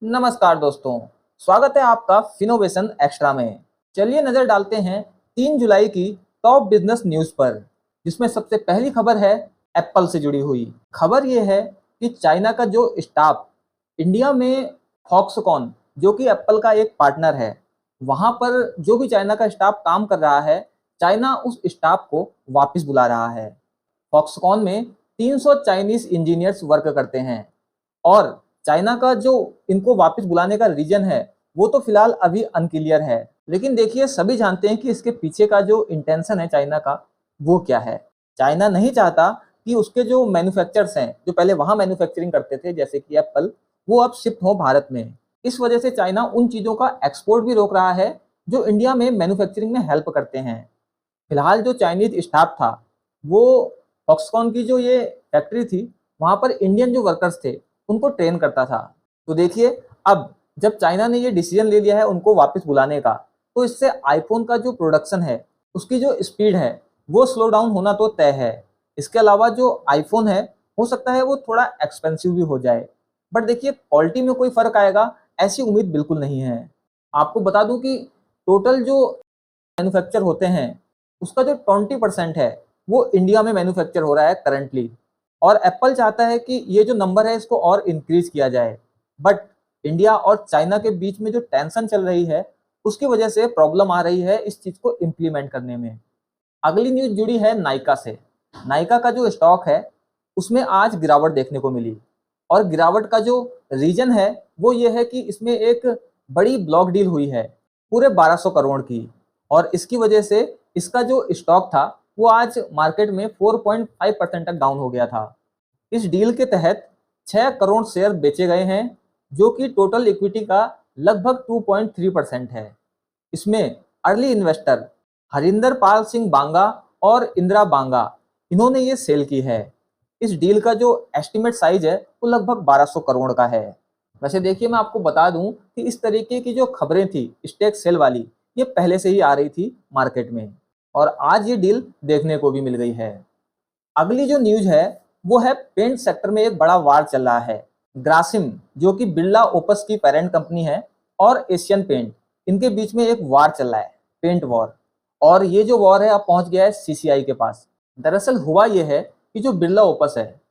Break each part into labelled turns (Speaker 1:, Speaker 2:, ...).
Speaker 1: नमस्कार दोस्तों, स्वागत है आपका फिनोवेशन एक्स्ट्रा में। चलिए नजर डालते हैं 3 जुलाई की टॉप बिजनेस न्यूज पर, जिसमें सबसे पहली खबर है एप्पल से जुड़ी हुई। खबर ये है कि चाइना का जो स्टाफ इंडिया में फॉक्सकॉन, जो कि एप्पल का एक पार्टनर है, वहां पर जो भी चाइना का स्टाफ काम कर रहा है, चाइना उस स्टाफ को वापस बुला रहा है। फॉक्सकॉन में 300 चाइनीज इंजीनियर्स वर्क करते हैं और चाइना का जो इनको वापस बुलाने का रीजन है वो तो फिलहाल अभी अनक्लियर है। लेकिन देखिए, सभी जानते हैं कि इसके पीछे का जो इंटेंशन है चाइना का वो क्या है। चाइना नहीं चाहता कि उसके जो मैन्युफैक्चरर्स हैं, जो पहले वहां मैन्युफैक्चरिंग करते थे जैसे कि एप्पल, वो अब शिफ्ट हो भारत में। इस वजह से चाइना उन चीजों का एक्सपोर्ट भी रोक रहा है जो इंडिया में मैन्युफैक्चरिंग में हेल्प करते हैं। फिलहाल जो चाइनीज स्टाफ था वो फॉक्सकॉन की जो ये फैक्ट्री थी वहां पर इंडियन जो वर्कर्स थे उनको ट्रेन करता था। तो देखिए, अब जब चाइना ने ये डिसीजन ले लिया है उनको वापस बुलाने का, तो इससे आईफोन का जो प्रोडक्शन है उसकी जो स्पीड है वो स्लो डाउन होना तो तय है। इसके अलावा जो आईफोन है हो सकता है वो थोड़ा एक्सपेंसिव भी हो जाए, बट देखिए क्वालिटी में कोई फर्क आएगा ऐसी उम्मीद बिल्कुल नहीं है। आपको बता दूं कि टोटल जो मैन्युफैक्चर होते हैं उसका जो 20% है वो इंडिया में मैन्युफैक्चर हो रहा है करंटली। और एप्पल चाहता है कि ये जो नंबर है इसको और इंक्रीज किया जाए, बट इंडिया और चाइना के बीच में जो टेंशन चल रही है उसकी वजह से प्रॉब्लम आ रही है इस चीज को इम्प्लीमेंट करने में। अगली न्यूज जुड़ी है नायका से। नायका का जो स्टॉक है उसमें आज गिरावट देखने को मिली, और गिरावट का जो रीजन है वो ये है कि इसमें एक बड़ी ब्लॉक डील हुई है पूरे 1200 करोड़ की, और इसकी वजह से इसका जो स्टॉक था वो आज मार्केट में 4.5% तक डाउन हो गया था। इस डील के तहत 6 करोड़ शेयर बेचे गए हैं, जो कि टोटल इक्विटी का लगभग 2.3% है। इसमें अर्ली इन्वेस्टर हरिंदर पाल सिंह बांगा और इंदिरा बांगा, इन्होंने ये सेल की है। इस डील का जो एस्टिमेट साइज है वो लगभग 1200 करोड़ का है। वैसे देखिए, मैं आपको बता दूं कि इस तरीके की जो खबरें थी स्टेक सेल वाली, ये पहले से ही आ रही थी मार्केट में, और आज ये डील देखने को भी मिल गई है। अगली जो न्यूज है वो है पेंट सेक्टर में एक बड़ा वार चल रहा है। ग्रासिम, जो कि बिरला ओपस की पेरेंट कंपनी है, और एशियन पेंट, इनके बीच में एक वार चल रहा है, पेंट वॉर। और ये जो वॉर है अब पहुंच गया है सीसीआई के पास। दरअसल हुआ ये है कि जो बिरला ओपस है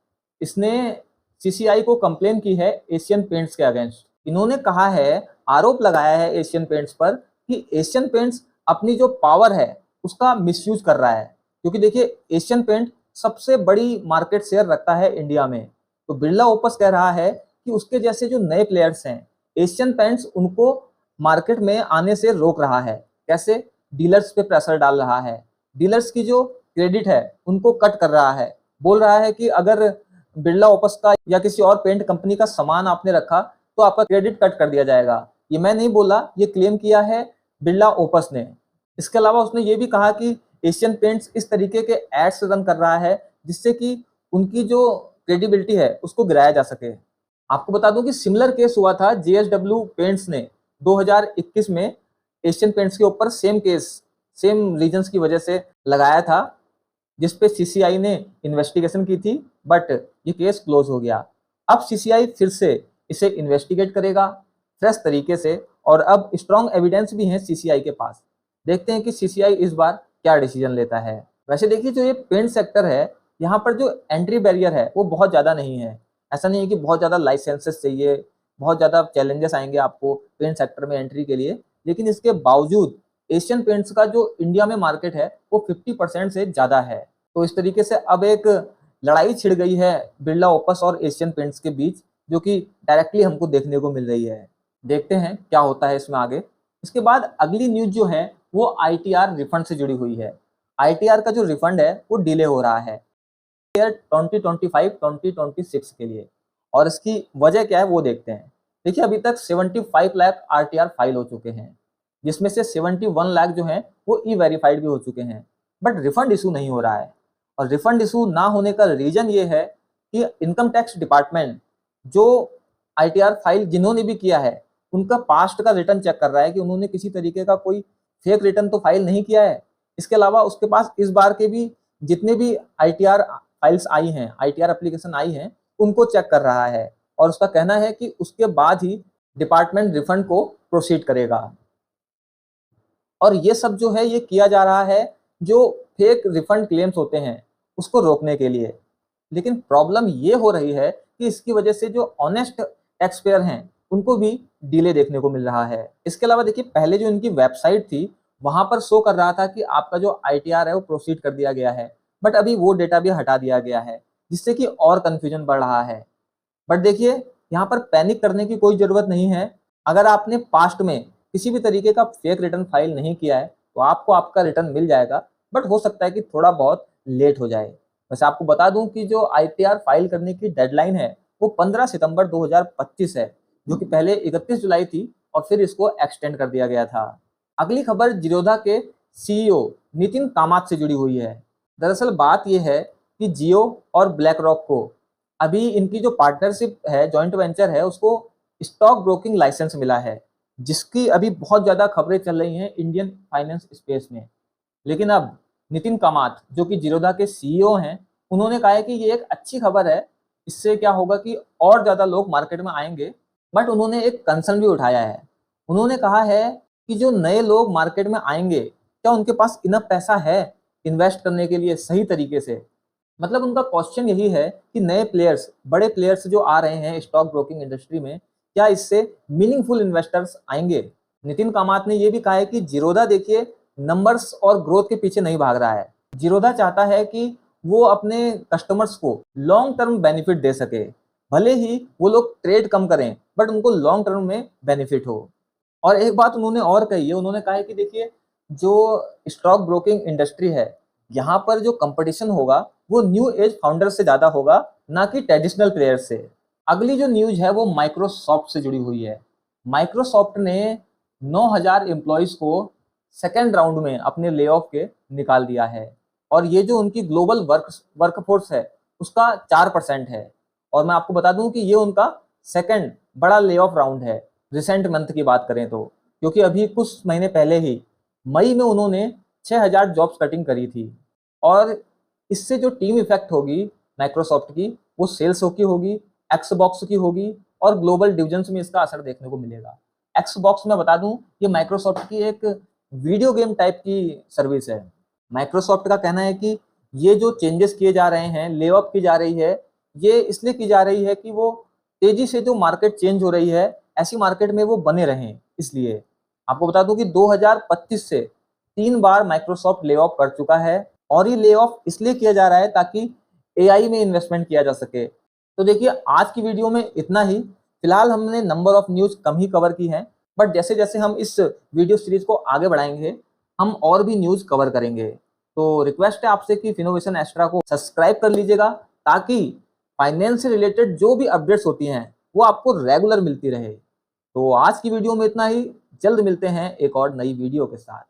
Speaker 1: इसने सीसीआई को कंप्लेन की है एशियन पेंट्स के अगेंस्ट। इन्होंने कहा है, आरोप लगाया है एशियन पेंट्स पर कि एशियन पेंट्स अपनी जो पावर है उसका मिसयूज कर रहा है। क्योंकि देखिए, एशियन पेंट सबसे बड़ी मार्केट शेयर रखता है इंडिया में। तो बिरला ओपस कह रहा है कि उसके जैसे जो नए प्लेयर्स हैं, एशियन पेंट्स उनको मार्केट में आने से रोक रहा है। कैसे? डीलर्स पे प्रेशर डाल रहा है, डीलर्स की जो क्रेडिट है उनको कट कर रहा है। बोल रहा है कि अगर बिरला ओपस का या किसी और पेंट कंपनी का सामान आपने रखा तो आपका क्रेडिट कट कर दिया जाएगा। ये मैं नहीं बोला, ये क्लेम किया है बिरला ओपस ने। इसके अलावा उसने ये भी कहा कि एशियन पेंट्स इस तरीके के एड्स रन कर रहा है जिससे कि उनकी जो क्रेडिबिलिटी है उसको गिराया जा सके। आपको बता दूं कि सिमिलर केस हुआ था, जेएसडब्ल्यू पेंट्स ने 2021 में एशियन पेंट्स के ऊपर सेम केस, सेम रीजंस की वजह से लगाया था, जिस पे सीसीआई ने इन्वेस्टिगेशन की थी, बट ये केस क्लोज हो गया। अब सीसीआई फिर से इसे इन्वेस्टिगेट करेगा फ्रेश तरीके से, और अब स्ट्रॉन्ग एविडेंस भी है सीसीआई के पास। देखते हैं कि सीसीआई इस बार क्या डिसीजन लेता है। वैसे देखिए, जो ये पेंट सेक्टर है यहाँ पर जो एंट्री बैरियर है वो बहुत ज़्यादा नहीं है। ऐसा नहीं है कि बहुत ज़्यादा लाइसेंसेस चाहिए, बहुत ज़्यादा चैलेंजेस आएंगे आपको पेंट सेक्टर में एंट्री के लिए। लेकिन इसके बावजूद एशियन पेंट्स का जो इंडिया में मार्केट है वो 50% से ज़्यादा है। तो इस तरीके से अब एक लड़ाई छिड़ गई है बिरला ओपस और एशियन पेंट्स के बीच, जो कि डायरेक्टली हमको देखने को मिल रही है। देखते हैं क्या होता है इसमें आगे। इसके बाद अगली न्यूज जो है वो आईटीआर रिफंड से जुड़ी हुई है। आईटीआर का जो रिफंड है वो डिले हो रहा है ईयर 2025-2026 के लिए, और इसकी वजह क्या है वो देखते हैं। देखिए, अभी तक 75 लाख आरटीआर फाइल हो चुके हैं, जिसमें से 71 लाख जो हैं वो ई वेरीफाइड भी हो चुके हैं, बट रिफंड इशू नहीं हो रहा है। और रिफंड इशू ना होने का रीजन ये है कि इनकम टैक्स डिपार्टमेंट जो आईटीआर फाइल जिन्होंने भी किया है उनका पास्ट का रिटर्न चेक कर रहा है कि उन्होंने किसी तरीके का कोई फेक रिटर्न तो फाइल नहीं किया है। इसके अलावा उसके पास इस बार के भी जितने भी आईटीआर फाइल्स आई हैं, आईटीआर एप्लीकेशन आई हैं, उनको चेक कर रहा है, और उसका कहना है कि उसके बाद ही डिपार्टमेंट रिफंड को प्रोसीड करेगा। और ये सब जो है ये किया जा रहा है जो फेक रिफंड क्लेम्स होते हैं उसको रोकने के लिए। लेकिन प्रॉब्लम ये हो रही है कि इसकी वजह से जो ऑनेस्ट टैक्स पेयर हैं उनको भी डिले देखने को मिल रहा है। इसके अलावा देखिए, पहले जो इनकी वेबसाइट थी वहां पर शो कर रहा था कि आपका जो ITR है वो प्रोसीड कर दिया गया है, बट अभी वो डेटा भी हटा दिया गया है, जिससे कि और कंफ्यूजन बढ़ रहा है। बट देखिए, यहाँ पर पैनिक करने की कोई ज़रूरत नहीं है। अगर आपने पास्ट में किसी भी तरीके का फेक रिटर्न फाइल नहीं किया है तो आपको आपका रिटर्न मिल जाएगा, बट हो सकता है कि थोड़ा बहुत लेट हो जाए। वैसे आपको बता दूं कि जो ITR फाइल करने की डेडलाइन है वो 15 सितंबर 2025 है, जो कि पहले 31 जुलाई थी और फिर इसको एक्सटेंड कर दिया गया था। अगली खबर जिरोधा के CEO नितिन कामत से जुड़ी हुई है। दरअसल बात यह है कि जियो और ब्लैक रॉक को अभी इनकी जो पार्टनरशिप है, जॉइंट वेंचर है, उसको स्टॉक ब्रोकिंग लाइसेंस मिला है, जिसकी अभी बहुत ज़्यादा खबरें चल रही हैं इंडियन फाइनेंस स्पेस में। लेकिन अब नितिन कामत जो कि जिरोधा के CEO हैं, उन्होंने कहा है कि ये एक अच्छी खबर है, इससे क्या होगा कि और ज़्यादा लोग मार्केट में आएंगे। बट उन्होंने एक कंसर्न भी उठाया है। उन्होंने कहा है कि जो नए लोग मार्केट में आएंगे, क्या उनके पास इनफ पैसा है इन्वेस्ट करने के लिए सही तरीके से। मतलब उनका क्वेश्चन यही है कि नए प्लेयर्स, बड़े प्लेयर्स जो आ रहे हैं स्टॉक ब्रोकिंग इंडस्ट्री में, क्या इससे मीनिंगफुल इन्वेस्टर्स आएंगे। नितिन कामत ने यह भी कहा है कि जिरोधा देखिए नंबर्स और ग्रोथ के पीछे नहीं भाग रहा है। जिरोधा चाहता है कि वो अपने कस्टमर्स को लॉन्ग टर्म बेनिफिट दे सके, भले ही वो लोग ट्रेड कम करें बट उनको लॉन्ग टर्म में बेनिफिट हो। और एक बात उन्होंने और कही है, उन्होंने कहा है कि देखिए जो स्टॉक ब्रोकिंग इंडस्ट्री है, यहाँ पर जो कंपटीशन होगा वो न्यू एज फाउंडर से ज़्यादा होगा, ना कि ट्रेडिशनल प्लेयर से। अगली जो न्यूज है वो माइक्रोसॉफ्ट से जुड़ी हुई है। माइक्रोसॉफ्ट ने 9,000 एम्प्लॉयज़ को सेकेंड राउंड में अपने ले ऑफ के निकाल दिया है, और ये जो उनकी ग्लोबल वर्कफोर्स है उसका 4% है। और मैं आपको बता दूं कि ये उनका सेकेंड बड़ा ले ऑफ राउंड है रिसेंट मंथ की बात करें तो, क्योंकि अभी कुछ महीने पहले ही मई में उन्होंने 6,000 जॉब्स कटिंग करी थी। और इससे जो टीम इफेक्ट होगी माइक्रोसॉफ्ट की, वो सेल्स की होगी, एक्सबॉक्स की होगी, और ग्लोबल डिविजन्स में इसका असर देखने को मिलेगा। एक्सबॉक्स में बता दूं, ये माइक्रोसॉफ्ट की एक वीडियो गेम टाइप की सर्विस है। माइक्रोसॉफ्ट का कहना है कि ये जो चेंजेस किए जा रहे हैं, ले ऑफ की जा रही है, ये इसलिए की जा रही है कि वो तेजी से जो मार्केट चेंज हो रही है, ऐसी मार्केट में वो बने रहें। इसलिए आपको बता दूं कि 2025 से 3 बार माइक्रोसॉफ्ट ले ऑफ कर चुका है, और ये ले ऑफ इसलिए किया जा रहा है ताकि AI में इन्वेस्टमेंट किया जा सके। तो देखिए, आज की वीडियो में इतना ही। फिलहाल हमने number of news come he cover की हैं, बट जैसे जैसे हम इस वीडियो सीरीज को आगे बढ़ाएंगे हम और भी न्यूज़ कवर करेंगे। तो रिक्वेस्ट है आपसे कि फिनोवेशन एक्स्ट्रा को सब्सक्राइब कर लीजिएगा, ताकि फाइनेंस से रिलेटेड जो भी अपडेट्स होती हैं वो आपको रेगुलर मिलती रहे। तो आज की वीडियो में इतना ही। जल्द मिलते हैं एक और नई वीडियो के साथ।